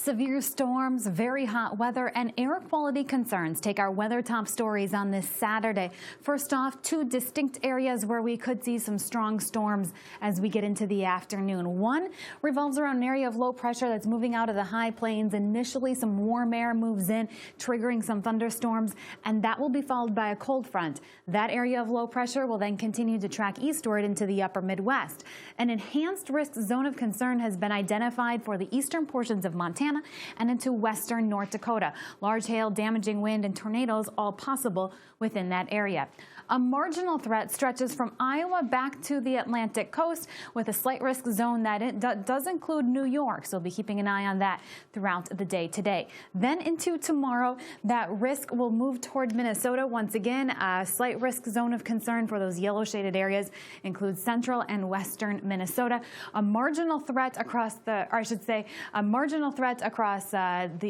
Severe storms, very hot weather, and air quality concerns take our weather top stories on this Saturday. First off, two distinct areas where we could see some strong storms as we get into the afternoon. One revolves around an area of low pressure that's moving out of the high plains. Initially, some warm air moves in, triggering some thunderstorms, and that will be followed by a cold front. That area of low pressure will then continue to track eastward into the upper Midwest. An enhanced risk zone of concern has been identified for the eastern portions of Montana and into western North Dakota. Large hail, damaging wind, and tornadoes all possible within that area. A marginal threat stretches from Iowa back to the Atlantic coast with a slight risk zone that does include New York, so we'll be keeping an eye on that throughout the day today. Then into tomorrow, that risk will move toward Minnesota once again. A slight risk zone of concern for those yellow shaded areas includes central and western Minnesota. A marginal threat across the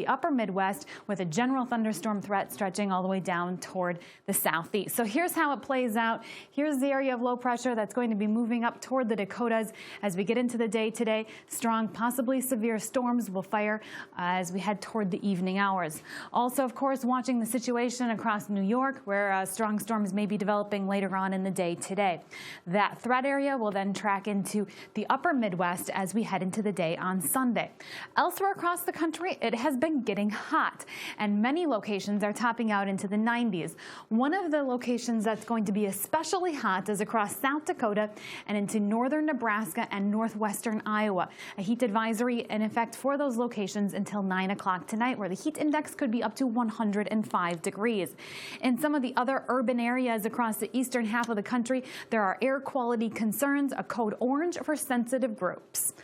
upper Midwest with a general thunderstorm threat stretching all the way down toward the southeast. So here's how it plays out. Here's the area of low pressure that's going to be moving up toward the Dakotas as we get into the day today. Strong, possibly severe storms will fire as we head toward the evening hours. Also, of course, watching the situation across New York where strong storms may be developing later on in the day today. That threat area will then track into the upper Midwest as we head into the day on Sunday. Elsewhere across the country, it has been getting hot, and many locations are topping out into the 90s. One of the locations that's going to be especially hot is across South Dakota and into northern Nebraska and northwestern Iowa. A heat advisory in effect for those locations until 9 o'clock tonight, where the heat index could be up to 105 degrees. In some of the other urban areas across the eastern half of the country, there are air quality concerns, a code orange for sensitive groups.